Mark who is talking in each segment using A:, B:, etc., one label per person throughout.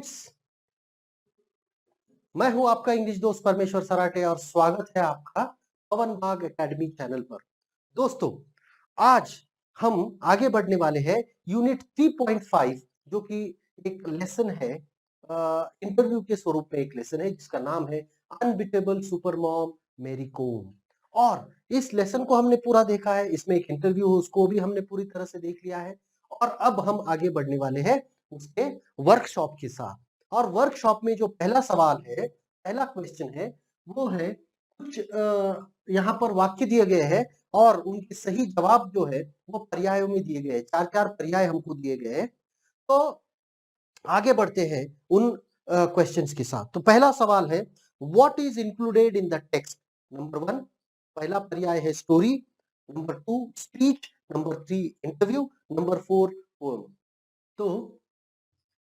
A: Friends, मैं हूं आपका इंग्लिश दोस्त परमेश्वर सराटे और स्वागत है आपका पवन बाग एकेडमी चैनल पर। दोस्तों, आज हम आगे बढ़ने वाले हैं यूनिट 3.5 जो कि एक लेसन है, इंटरव्यू के स्वरूप में एक लेसन है जिसका नाम है अनबिटेबल सुपर मॉम मेरी कोम। और इस लेसन को हमने पूरा देखा है, इसमें एक इंटरव्यू है उसको भी हमने पूरी तरह से देख लिया है और अब हम आगे बढ़ने वाले हैं उसके वर्कशॉप के साथ। और वर्कशॉप में जो पहला सवाल है, पहला क्वेश्चन है, वो है कुछ यहाँ पर वाक्य दिए गए हैं और उनके सही जवाब जो है वो पर्यायों में दिए गए हैं। चार चार पर्याय हमको दिए गए हैं। तो आगे बढ़ते हैं उन क्वेश्चंस के साथ। तो पहला सवाल है, what is included in the text? Number 1 पहला पर्याय है story, number 2 speech, number 3 interview, number 4 poem. तो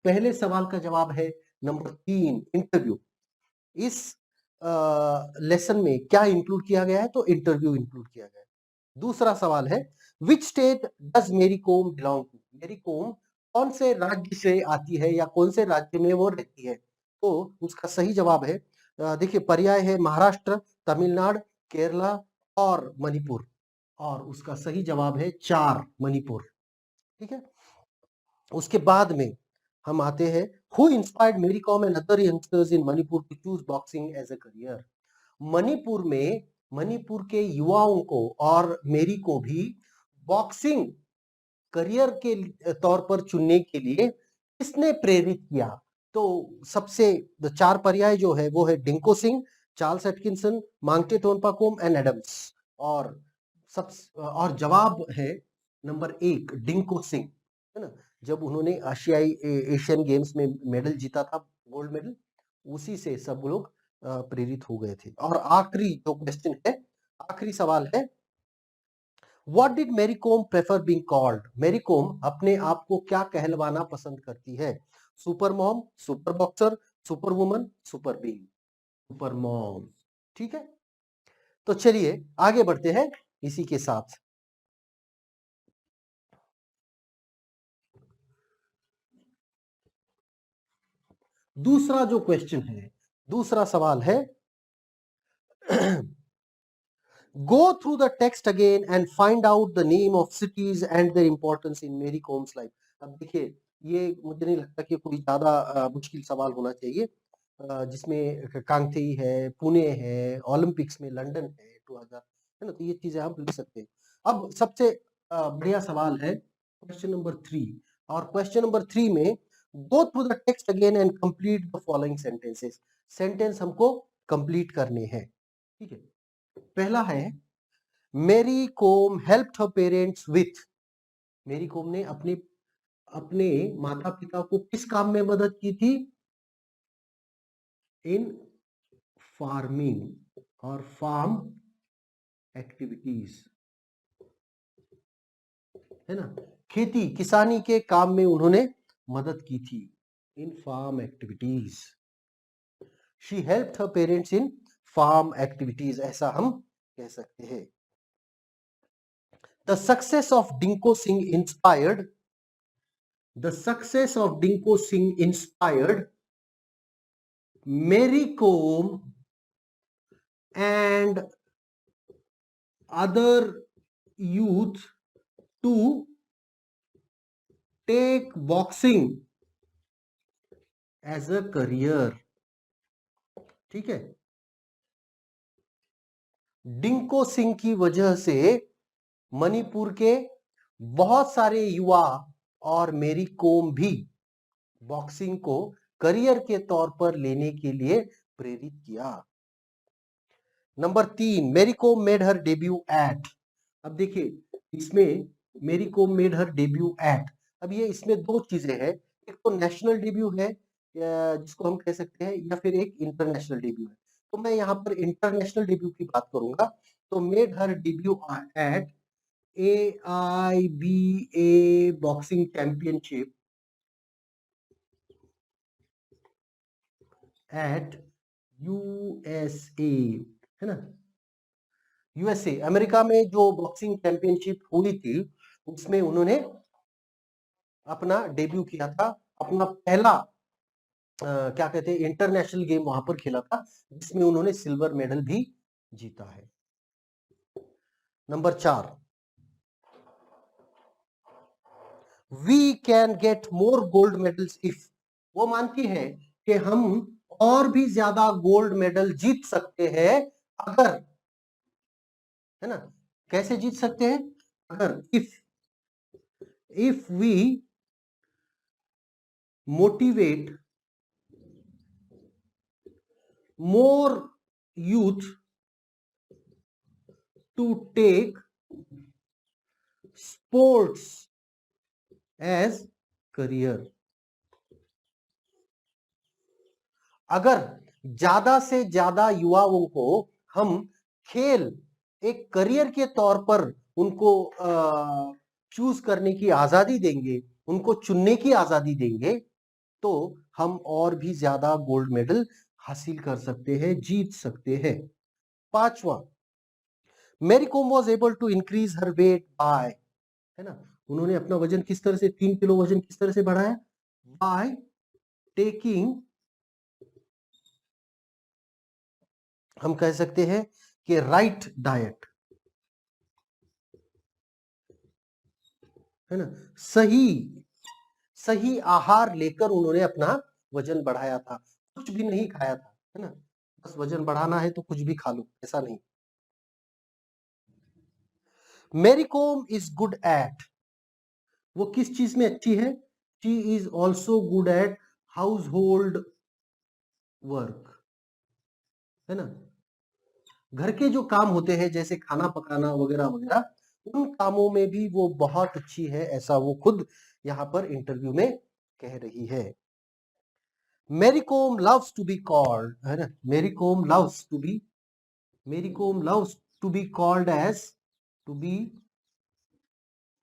A: पहले सवाल का जवाब है नंबर 3 इंटरव्यू। इस लेसन में क्या इंक्लूड किया गया है? तो इंटरव्यू इंक्लूड किया गया है। दूसरा सवाल है, विच स्टेट डज मेरी कोम बिलोंग टू? मेरी कोम कौन से राज्य से आती है या कौन से राज्य में वो रहती है? तो उसका सही जवाब है, देखिए पर्याय है महाराष्ट्र, तमिलनाडु, केरला और मणिपुर। और उसका सही जवाब है 4 मणिपुर। ठीक है। उसके बाद में हम आते हैं, who inspired Mary Kom and other youngsters in Manipur to choose boxing as a career? Manipur में मणिपुर के युवाओं को और मेरी को भी बॉक्सिंग करियर के तौर पर चुनने के लिए किसने प्रेरित किया? तो सबसे 4 पर्याय जो है वो है Dinko Singh, Charles Atkinson, Mangte Tonpakhom and Adams. और सब और जवाब है नंबर 1 डिंको सिंह, है ना। जब उन्होंने एशियन गेम्स में मेडल जीता था, गोल्ड मेडल, उसी से सब लोग प्रेरित हो गए थे। और आखिरी जो क्वेश्चन है, आखिरी सवाल है, व्हाट डिड मेरी कोम प्रेफर बीइंग कॉल्ड? मेरी कोम अपने आप को क्या कहलवाना पसंद करती है? Super mom, super boxer, super woman, super being? Super mom. ठीक है। तो चलिए आगे बढ़ते हैं इसी के साथ। दूसरा जो क्वेश्चन है, दूसरा सवाल है, go through the text again and find out the name of cities and their importance in Mary Com's life। अब देखिए, ये मुझे नहीं लगता कि कोई ज्यादा मुश्किल सवाल होना चाहिए, जिसमें कांगथी है, पुणे है, ओलंपिक्स में लंदन है 2000, है ना। तो ये चीजें हम लिख सकते हैं। अब सबसे बढ़िया सवाल है क्वेश्चन नंबर 3। और क्वेश्चन नंबर 3 में go through the text again and complete the following sentences. Sentence हमको कंप्लीट करने हैं। ठीक है। पहला है, Mary come helped her parents with. मेरी कोम ने अपने अपने माता पिता को किस काम में मदद की थी? इन फार्मिंग और फार्म एक्टिविटीज, है ना। खेती किसानी के काम में उन्होंने मदद की थी, in farm activities. She helped her parents in farm activities, ऐसा हम कह सकते हैं। The success of Dinko Singh inspired, the success of Dinko Singh inspired Mary Kom and other youth to take boxing as a career। ठीक है। डिंको सिंह की वजह से मणिपुर के बहुत सारे युवा और मेरी कोम भी बॉक्सिंग को करियर के तौर पर लेने के लिए प्रेरित किया। नंबर 3, मेरी Kom made her debut eight. अब देखिए, इसमें मेरी Kom made her debut eight, अब ये इसमें दो चीजें हैं, एक तो नेशनल डेब्यू है जिसको हम कह सकते हैं, या फिर एक इंटरनेशनल डेब्यू है। तो मैं यहाँ पर इंटरनेशनल डेब्यू की बात करूंगा। तो made her debut at AIBA boxing championship at USA, है ना। USA अमेरिका में जो बॉक्सिंग चैंपियनशिप हुई थी उसमें उन्होंने अपना डेब्यू किया था, अपना पहला क्या कहते हैं इंटरनेशनल गेम वहां पर खेला था, जिसमें उन्होंने सिल्वर मेडल भी जीता है। Number 4, we can get more gold medals if, वो मानती है कि हम और भी ज्यादा गोल्ड मेडल जीत सकते हैं अगर, है ना, कैसे जीत सकते हैं, अगर if we motivate more youth to take sports as career, अगर ज्यादा से ज्यादा युवाओं को हम खेल एक करियर के तौर पर उनको चूज करने की आजादी देंगे, उनको चुनने की आजादी देंगे, तो हम और भी ज्यादा गोल्ड मेडल हासिल कर सकते हैं, जीत सकते हैं। 5वां, Mary Kom was able to increase her weight by, है ना, उन्होंने अपना वजन किस तरह से 3 किलो वजन किस तरह से बढ़ाया, बाय टेकिंग, हम कह सकते हैं कि राइट डाइट, है ना, सही सही आहार लेकर उन्होंने अपना वजन बढ़ाया था, कुछ भी नहीं खाया था, है ना, बस वजन बढ़ाना है तो कुछ भी खा लो, ऐसा नहीं। Mary Kom is good at, वो किस चीज में अच्छी है, she is also good at household work, है ना, घर के जो काम होते हैं जैसे खाना पकाना वगैरह वगैरह, उन कामों में भी वो बहुत अच्छी है, ऐसा वो खुद यहाँ पर इंटरव्यू में कह रही है। Mary Kom loves to be called, है ना, Mary Kom loves to be, Mary Kom loves to be called as, to be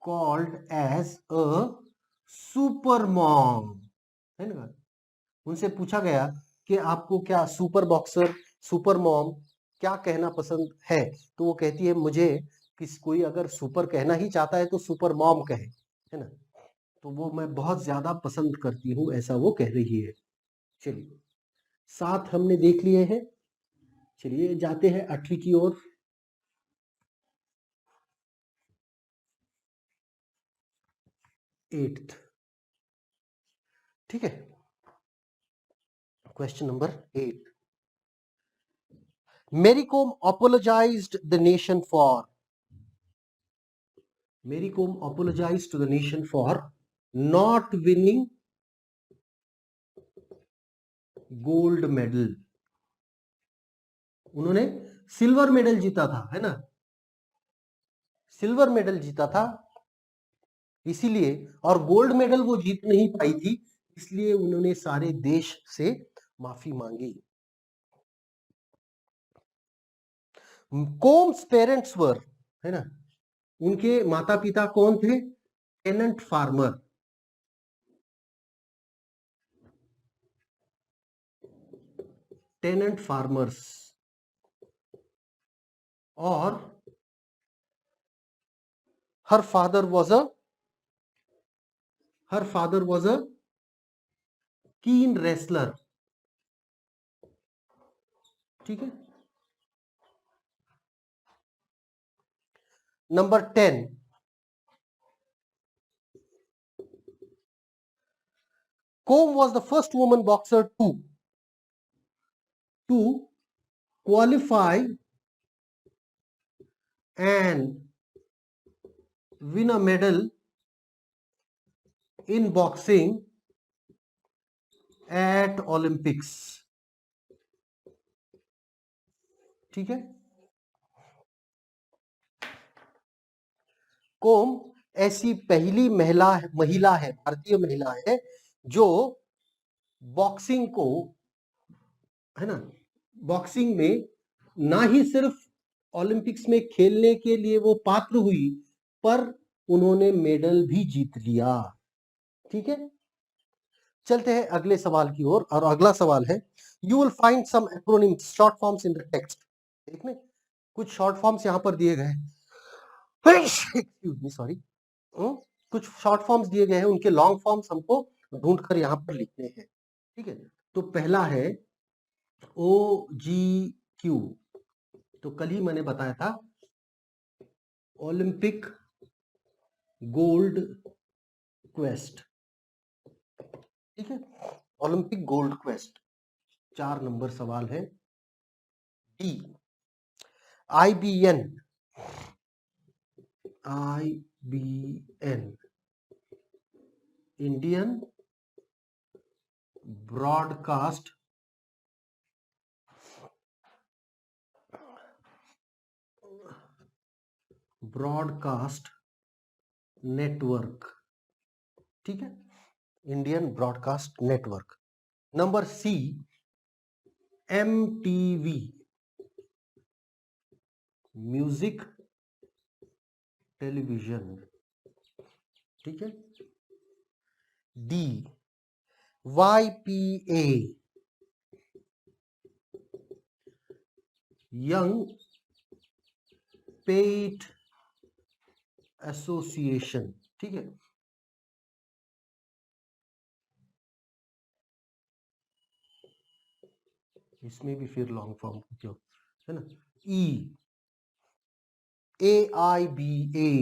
A: called as a super mom, है ना, उनसे पूछा गया कि आपको क्या सुपर बॉक्सर, सुपर मॉम क्या कहना पसंद है, तो वो कहती है मुझे कोई अगर सुपर कहना ही चाहता है तो सुपर मॉम कहे, है ना, तो वो मैं बहुत ज्यादा पसंद करती हूँ, ऐसा वो कह रही है। चलिए 7 हमने देख लिए हैं, चलिए जाते हैं 8वीं की ओर। 8th, ठीक है, question number 8, Mary Kom apologised the nation for, Mary Kom apologized to the nation for not winning gold medal, उन्होंने सिल्वर मेडल जीता था, है ना, सिल्वर मेडल जीता था इसीलिए, और गोल्ड मेडल वो जीत नहीं पाई थी, इसलिए उन्होंने सारे देश से माफी मांगी। कोम्स पेरेंट्स वर, है ना, उनके माता पिता कौन थे, टेनेंट फार्मर, टेनेंट फार्मर्स, और हर फादर वाज अ कीन रेसलर, ठीक है। Number 10, Combe was the first woman boxer to qualify and win a medal in boxing at Olympics, ठीक है। कोम ऐसी पहली महिला है, भारतीय महिला है जो बॉक्सिंग को, है ना, बॉक्सिंग में ना ही सिर्फ ओलंपिक्स में खेलने के लिए वो पात्र हुई, पर उन्होंने मेडल भी जीत लिया, ठीक है। चलते हैं अगले सवाल की ओर, और अगला सवाल है, you will find some acronyms short forms in the text, देखने कुछ शॉर्ट फॉर्म्स यहां पर दिए गए हैं, एक्सक्यूज मी सॉरी, कुछ शॉर्ट फॉर्म्स दिए गए हैं, उनके लॉन्ग फॉर्म्स हमको ढूंढकर यहां पर लिखने हैं, ठीक है। तो पहला है ओ जी क्यू, तो कल ही मैंने बताया था ओलंपिक गोल्ड क्वेस्ट, ठीक है, ओलंपिक गोल्ड क्वेस्ट। 4 नंबर सवाल है D, IBN, IBN Indian broadcast network, ठीक है, Indian broadcast network. Number C, MTV music television, ठीक है। D, YPA young pet association, ठीक है। इसमें भी फिर लॉन्ग फॉर्म क्यों है ना। ई, AIBA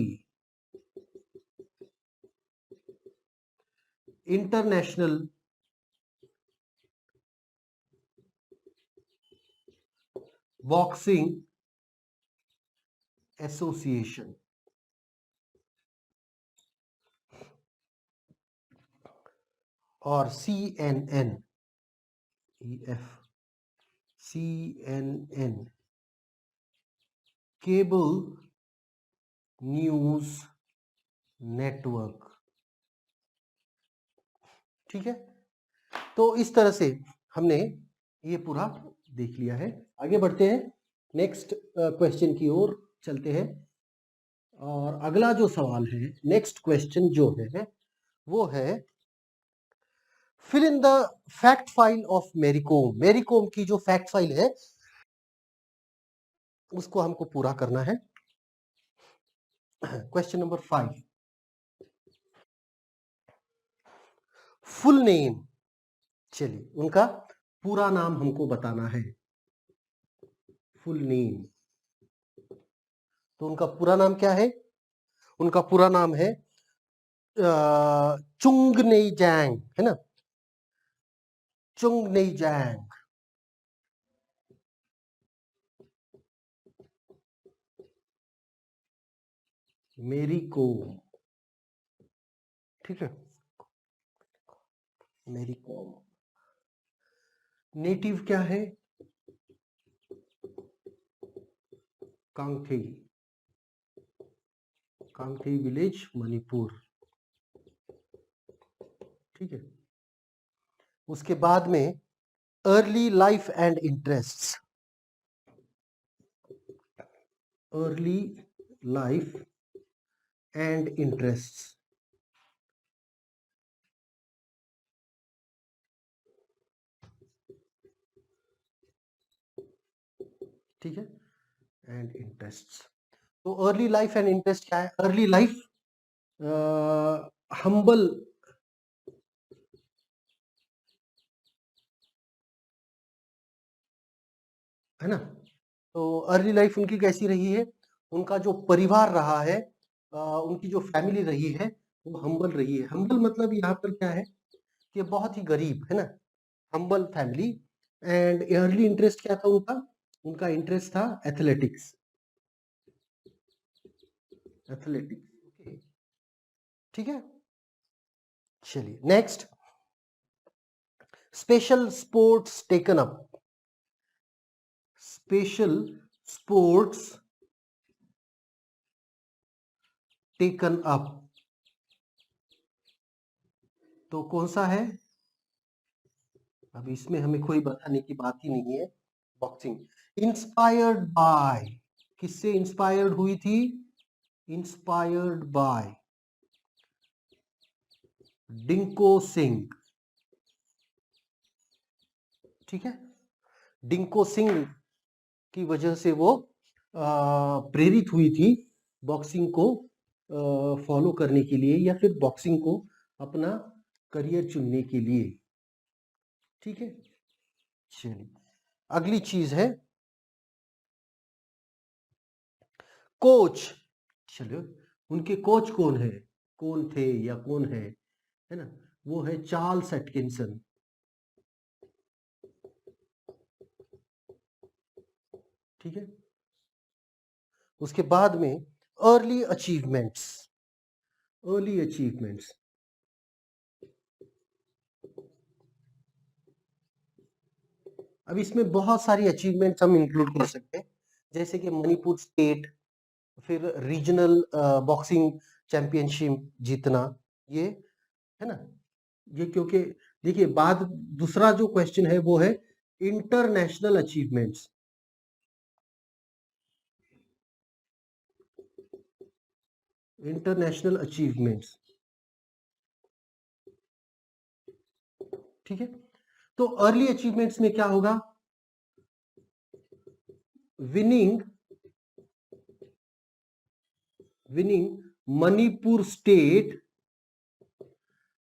A: इंटरनेशनल बॉक्सिंग एसोसिएशन, और CNN, CNN cable news network, ठीक है। तो इस तरह से हमने ये पूरा देख लिया है। आगे बढ़ते हैं, नेक्स्ट क्वेश्चन की ओर चलते हैं। और अगला जो सवाल है, नेक्स्ट क्वेश्चन जो है वो है fill in the fact file of Mary Kom. Mary Kom की जो फैक्ट फाइल है उसको हमको पूरा करना है। क्वेश्चन नंबर 5, फुल नेम, चलिए उनका पूरा नाम हमको बताना है। फुल नेम, तो उनका पूरा नाम क्या है? उनका पूरा नाम है चुंगनेजैंग, है ना, चुंगनेजैंग। मेरी कोम, ठीक है, मेरी कोम। नेटिव क्या है? कांगथी, कांगथी विलेज, मणिपुर, ठीक है। उसके बाद में early life and interests, early life and interests, ठीक है, एंड इंटरेस्ट्स। तो अर्ली लाइफ एंड इंटरेस्ट क्या है? अर्ली लाइफ हम्बल, है ना। तो अर्ली लाइफ उनकी कैसी रही है? उनका जो परिवार रहा है, उनकी जो फैमिली रही है वो हम्बल रही है। हम्बल मतलब यहाँ पर क्या है कि बहुत ही गरीब, है ना, humble family. And early interest क्या था उनका? उनका इंटरेस्ट था एथलेटिक्स, एथलेटिक्स, ओके, ठीक है। चलिए next, special sports taken up, special sports taken up, तो कौन सा है? अब इसमें हमें कोई बताने की बात ही नहीं है। बॉक्सिंग। इंस्पायर्ड बाय, किससे इंस्पायर्ड हुई थी? इंस्पायर्ड बाय डिंको सिंह, ठीक है। डिंको सिंह की वजह से वो प्रेरित हुई थी बॉक्सिंग को फॉलो करने के लिए, या फिर बॉक्सिंग को अपना करियर चुनने के लिए। ठीक है, चलिए अगली चीज है कोच। चलो, उनके कोच कौन है, कौन थे या कौन है ना, वो है चार्ल्स एटकिंसन। ठीक है, उसके बाद में अर्ली अचीवमेंट्स, अर्ली अचीवमेंट्स, अब इसमें बहुत सारी अचीवमेंट्स हम इंक्लूड कर सकते हैं, जैसे कि मणिपुर स्टेट, फिर रीजनल बॉक्सिंग चैंपियनशिप जीतना, ये है ना, ये क्योंकि देखिए बाद दूसरा जो क्वेश्चन है वो है इंटरनेशनल अचीवमेंट्स। इंटरनेशनल अचीवमेंट्स, ठीक है, तो अर्ली अचीवमेंट्स में क्या होगा, winning Manipur state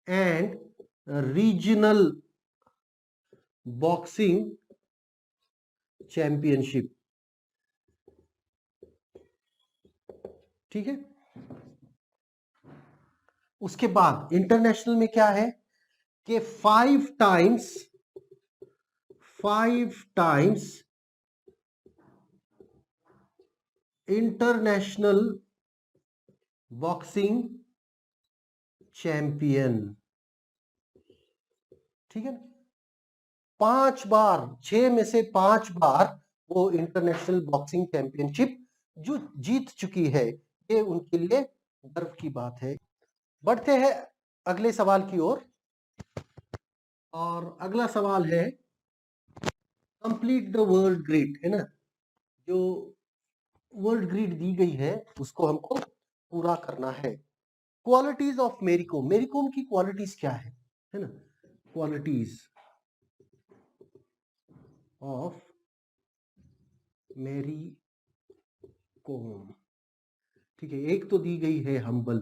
A: and regional boxing championship. ठीक है, उसके बाद इंटरनेशनल में क्या है कि 5 टाइम्स इंटरनेशनल बॉक्सिंग चैंपियन। ठीक है, 5 बार, 6 में से 5 बार वो इंटरनेशनल बॉक्सिंग चैंपियनशिप जो जीत चुकी है, ये उनके लिए गर्व की बात है। बढ़ते हैं अगले सवाल की ओर, और अगला सवाल है कंप्लीट द वर्ल्ड ग्रिड, है ना, जो वर्ल्ड ग्रिड दी गई है उसको हमको पूरा करना है। क्वालिटीज ऑफ मेरी कॉम, मेरी कॉम की क्वालिटीज क्या है ना, क्वालिटीज ऑफ मेरी कॉम। ठीक है, एक तो दी गई है हम्बल,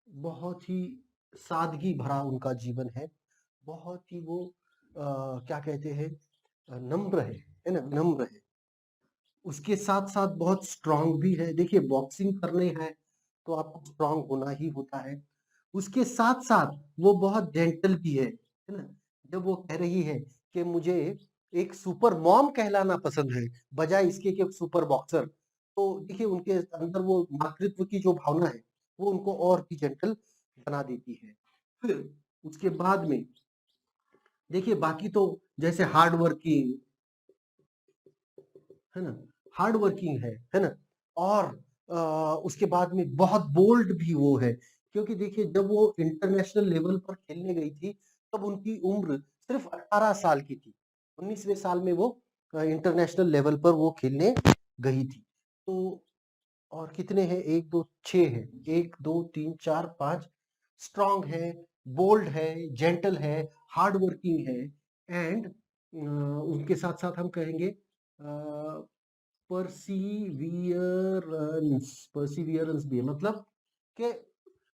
A: बहुत ही सादगी भरा उनका जीवन है, बहुत ही वो क्या कहते हैं, नम्र है ना, नम्र है। उसके साथ साथ बहुत स्ट्रांग भी है, देखिए बॉक्सिंग करने हैं तो आपको स्ट्रांग होना ही होता है। उसके साथ साथ वो बहुत जेंटल भी है ना, जब वो कह रही है कि मुझे एक सुपर मॉम कहलाना पसंद है बजाय इसके कि सुपर बॉक्सर, तो देखिए उनके अंदर वो मातृत्व की जो भावना है वो उनको और भी जेंटल बना देती है। फिर उसके बाद में देखिए बाकी तो जैसे हार्ड वर्किंग, है ना, हार्ड वर्किंग है ना, और उसके बाद में बहुत बोल्ड भी वो है, क्योंकि देखिए जब वो इंटरनेशनल लेवल पर खेलने गई थी तब उनकी उम्र सिर्फ 18 साल की थी, 19वें साल में वो इंटरनेशनल लेवल पर वो खेलने गई थी। तो और कितने हैं, 1 2 6 है, 1 2 3 4 5, स्ट्रांग है, बोल्ड है, जेंटल है, हार्ड वर्किंग है, एंड उनके साथ साथ हम कहेंगे परसीवियरेंस भी है, मतलब कि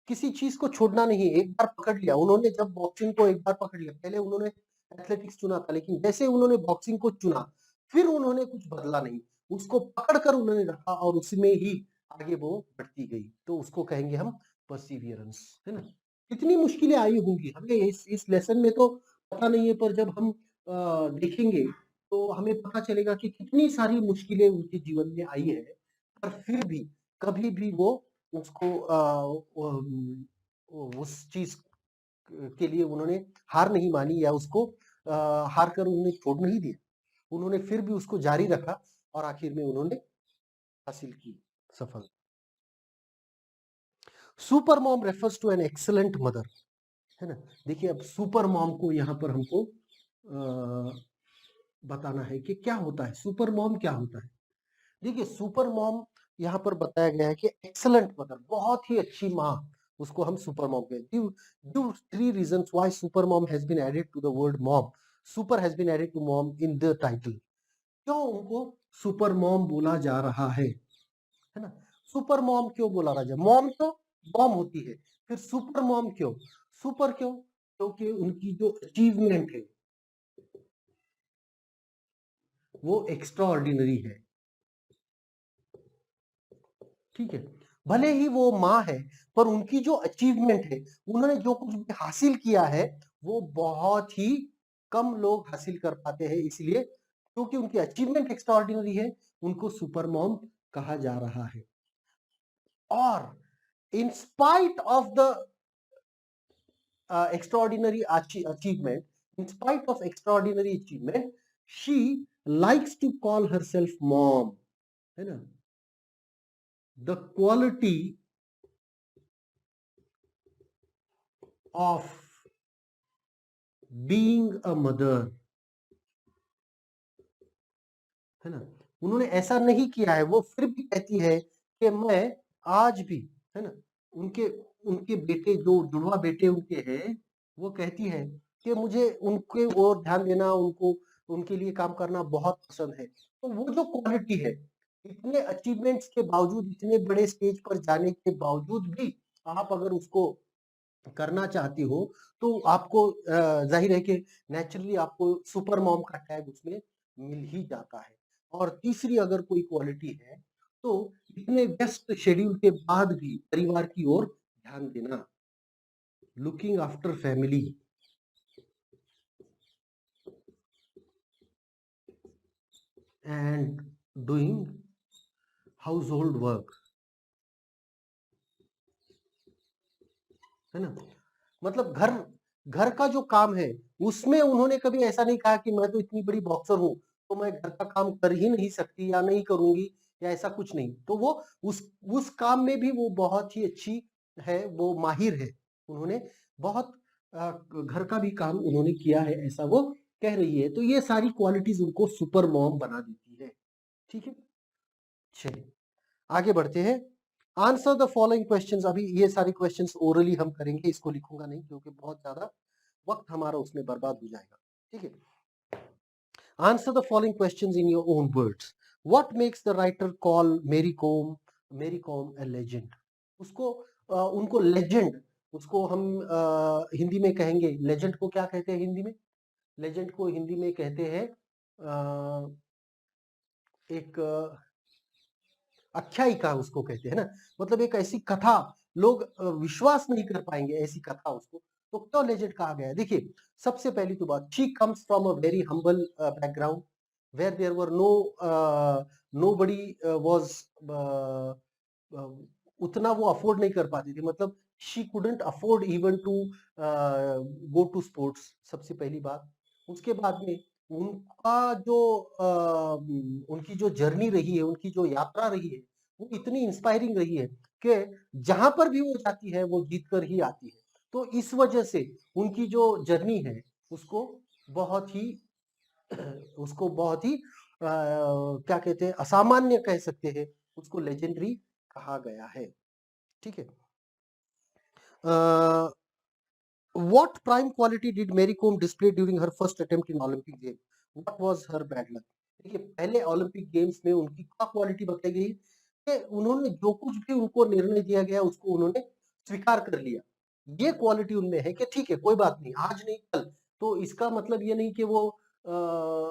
A: किसी चीज को छोड़ना नहीं, एक बार पकड़ लिया उन्होंने, जब बॉक्सिंग को एक बार पकड़ लिया, पहले उन्होंने एथलेटिक्स चुना था लेकिन जैसे उन्होंने बॉक्सिंग को चुना फिर उन्होंने कुछ बदला नहीं, उसको पकड़कर उन्होंने रखा और उसमें ही आगे वो बढ़ती गई, तो उसको कहेंगे हम परसिवियरेंस, है ना। कितनी मुश्किलें आई होंगी हमें इस लेसन में तो पता नहीं है, पर जब हम देखेंगे तो हमें पता चलेगा कि कितनी सारी मुश्किलें उनके जीवन में आई है, पर फिर भी कभी भी वो उसको उस चीज के लिए उन्होंने हार नहीं मानी या उसको हार कर उन्होंने छोड़ नहीं दिया, उन्होंने फिर भी उसको जारी रखा और आखिर में उन्होंने हासिल की सफलता। Super mom refers to an excellent mother, है ना। देखिए अब सुपर मॉम को यहाँ पर हमको बताना है कि क्या होता है, सुपर मॉम क्या होता है। देखिए सुपर मॉम यहाँ पर बताया गया है कि एक्सलेंट मदर, बहुत ही अच्छी माँ, उसको हम सुपर मॉम कहते हैं। Give 3 reasons why super mom has been added to the word mom. Super has been added to mom in the title. क्यों उनको सुपर मॉम बोला जा रहा है ना। सुपर मॉम क्यों बोला रहा है, मॉम तो मॉम होती है, फिर सुपर मॉम क्यों, सुपर क्यों, क्योंकि उनकी जो अचीवमेंट है वो एक्स्ट्रा ऑर्डिनरी है। ठीक है, भले ही वो माँ है पर उनकी जो अचीवमेंट है, उन्होंने जो कुछ भी हासिल किया है वो बहुत ही कम लोग हासिल कर पाते हैं। इसलिए क्योंकि उनकी अचीवमेंट एक्स्ट्रा ऑर्डिनरी है, उनको सुपर मॉम कहा जा रहा है। और in spite of the extraordinary achievement, in spite of extraordinary achievement, she likes to call herself mom, है ना? The quality of being a mother, है ना? उन्होंने ऐसा नहीं किया है, वो फिर भी कहती है कि मैं आज भी, है ना, उनके उनके बेटे जो जुड़वा बेटे उनके हैं, वो कहती है कि मुझे उनके ओर ध्यान देना, उनको उनके लिए काम करना बहुत पसंद है। तो वो जो क्वालिटी है, इतने अचीवमेंट्स के बावजूद, इतने बड़े स्टेज पर जाने के बावजूद भी आप अगर उसको करना चाहती हो तो आपको जाहिर है कि नेचुरली आपको सुपर मॉम का टैग उसमें मिल ही जाता है। और तीसरी अगर कोई क्वालिटी है तो इतने व्यस्त शेड्यूल के बाद भी परिवार की ओर ध्यान देना, looking after family and doing house hold work, है ना? मतलब घर का जो काम है उसमें उन्होंने कभी ऐसा नहीं कहा कि मैं तो इतनी बड़ी बॉक्सर हूँ तो मैं घर का काम कर ही नहीं सकती या नहीं करूंगी, या ऐसा कुछ नहीं। तो वो उस काम में भी वो बहुत ही अच्छी है, वो माहिर है। उन्होंने बहुत घर का भी काम उन्होंने किया है, ऐसा वो कह रही है। तो ये सारी क्वालिटीज उनको सुपर मॉम बना देती है। ठीक है, चलिए आगे बढ़ते हैं। Answer the following questions. अभी ये सारे क्वेश्चंस ओरली हम करेंगे, इसको लिखूंगा नहीं क्योंकि बहुत ज्यादा वक्त हमारा उसमें बर्बाद हो जाएगा। ठीक है, answer the following questions in your own words. What makes the writer call मेरी कॉम ए लेजेंड? उसको उनको लेजेंड, उसको हम हिंदी में कहेंगे लेजेंड को क्या कहते हैं हिंदी में? लेजेंड को हिंदी में कहते हैं एक आख्यायिका उसको कहते हैं ना, मतलब एक ऐसी कथा, लोग विश्वास नहीं कर पाएंगे ऐसी कथा उसको। तो क्यों लेजेंड कहा गया है? देखिए, सबसे पहली तो बात, she comes from a very humble background where there were nobody was उतना वो अफोर्ड नहीं कर पाती थी, मतलब she couldn't afford even to go to sports, सबसे पहली बात। उसके बाद में उनका जो उनकी जो जर्नी रही है, उनकी जो यात्रा रही है, वो इतनी इंस्पायरिंग रही है कि जहां पर भी वो जाती है वो जीत कर ही आती है। तो इस वजह से उनकी जो जर्नी है उसको बहुत ही बहुत ही क्या कहते हैं, असामान्य कह सकते हैं, उसको लेजेंडरी कहा गया है। ठीक है, what prime quality did Mary Kom display during her first attempt in Olympic Games? What was her bad luck? देखिए, पहले ओलंपिक गेम्स में उनकी क्या क्वालिटी बताई गई कि उन्होंने जो कुछ भी उनको निर्णय दिया गया उसको उन्होंने स्वीकार कर लिया। ये क्वालिटी उनमें है कि ठीक है, कोई बात नहीं, आज नहीं कल। तो इसका मतलब ये नहीं कि वो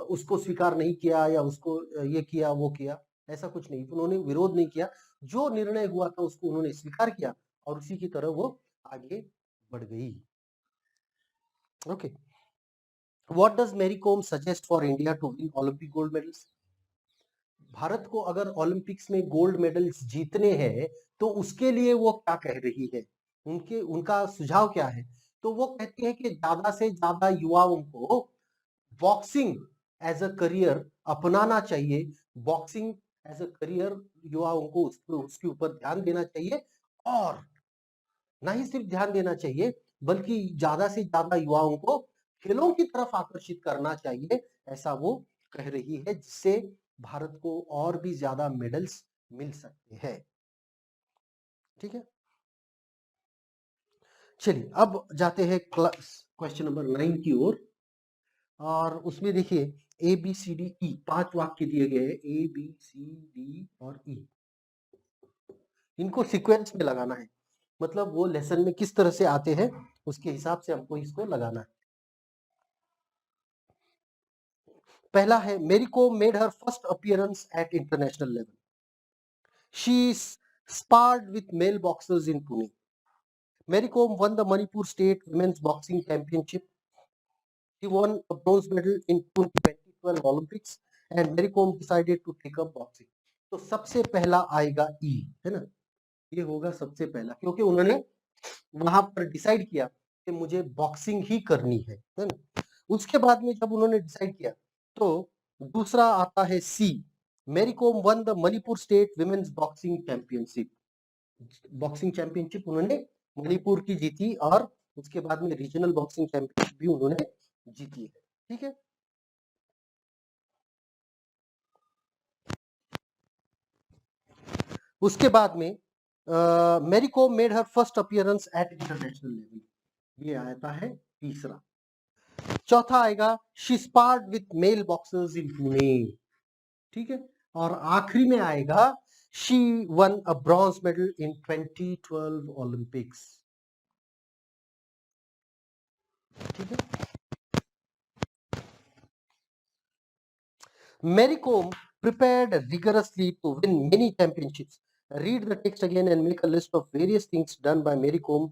A: उसको स्वीकार नहीं किया या उसको ये किया वो किया, ऐसा कुछ नहीं। उन्होंने विरोध नहीं किया, जो निर्णय हुआ था उसको उन्होंने स्वीकार किया और उसी की तरह वो आगे बढ़ गई। Okay. What does Mary Kom suggest for India to win Olympic gold medals? Bharat को अगर ओलंपिक्स में गोल्ड मेडल्स जीतने हैं तो उसके लिए वो क्या कह रही है? उनका सुझाव क्या है? तो वो कहती है कि ज्यादा से ज्यादा युवाओं को बॉक्सिंग एज अ करियर अपनाना चाहिए। बॉक्सिंग एज अ करियर युवाओं को उसके ऊपर ध्यान देना चाहिए, और ना ही सिर्फ ध्यान देना चाहिए बल्कि ज्यादा से ज्यादा युवाओं को खेलों की तरफ आकर्षित करना चाहिए, ऐसा वो कह रही है, जिससे भारत को और भी ज्यादा मेडल्स मिल सकते हैं। ठीक है, चलिए अब जाते हैं क्लास क्वेश्चन नंबर 9 की ओर। और उसमें देखिए A B C D E 5 वाक्य दिए गए हैं, ए बी सी डी और ई, इनको सीक्वेंस में लगाना है। मतलब वो लेसन में किस तरह से आते हैं उसके हिसाब से हमको इसको लगाना है। पहला है Mary Kom made her first appearance at international level. She sparred with male boxers in Pune. Mary Kom won the Manipur State Women's Boxing Championship. She won a bronze medal in 2012 Olympics and Mary Kom decided to take up boxing. तो सबसे पहला आएगा ई, है ना, ये होगा सबसे पहला, क्योंकि उन्होंने वहां पर डिसाइड किया कि मुझे बॉक्सिंग ही करनी है ना। उसके बाद में जब उन्होंने डिसाइड किया तो दूसरा आता है C, Mary Kom won the Manipur state women's boxing championship. Boxing championship उन्होंने मणिपुर की जीती और उसके बाद में रीजनल बॉक्सिंग चैंपियनशिप भी उन्होंने जीती है। ठीक है, उसके बाद में Mary Kom made her first appearance at international level, ये आता है तीसरा। चौथा आएगा she sparred with male boxers in Pune. ठीक है, और आखिरी में आएगा she won a bronze medal in 2012 Olympics. ठीक है, Mary Kom prepared rigorously to win many championships. Read the text again and make a list of various things done by Mary Kom,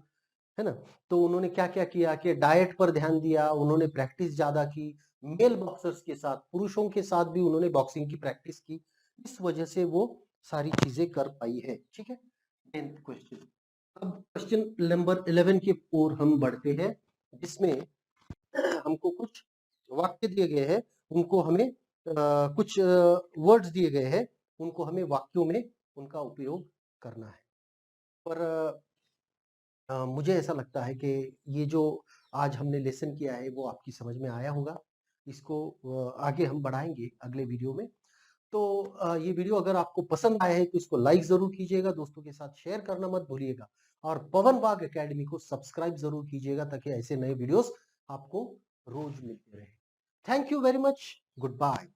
A: है ना। तो उन्होंने क्या क्या किया कि डाइट पर ध्यान दिया, उन्होंने प्रैक्टिस ज्यादा की, मेल बॉक्सर्स के साथ, पुरुषों के साथ भी उन्होंने बॉक्सिंग की प्रैक्टिस की, इस वजह से वो सारी चीजें कर पाई है। ठीक है, 10th क्वेश्चन। अब क्वेश्चन नंबर 11 की ओर हम बढ़ते हैं, जिसमें हमको कुछ वाक्य दिए गए हैं, उनको हमें कुछ वर्ड्स दिए गए हैं, उनको हमें वाक्यों में उनका उपयोग करना है। पर मुझे ऐसा लगता है कि ये जो आज हमने लेसन किया है वो आपकी समझ में आया होगा। इसको आगे हम बढ़ाएंगे अगले वीडियो में। तो ये वीडियो अगर आपको पसंद आया है तो इसको लाइक जरूर कीजिएगा, दोस्तों के साथ शेयर करना मत भूलिएगा और पवन बाग एकेडमी को सब्सक्राइब जरूर कीजिएगा ताकि ऐसे नए वीडियोस आपको रोज मिलते रहे। Thank you very much, good bye.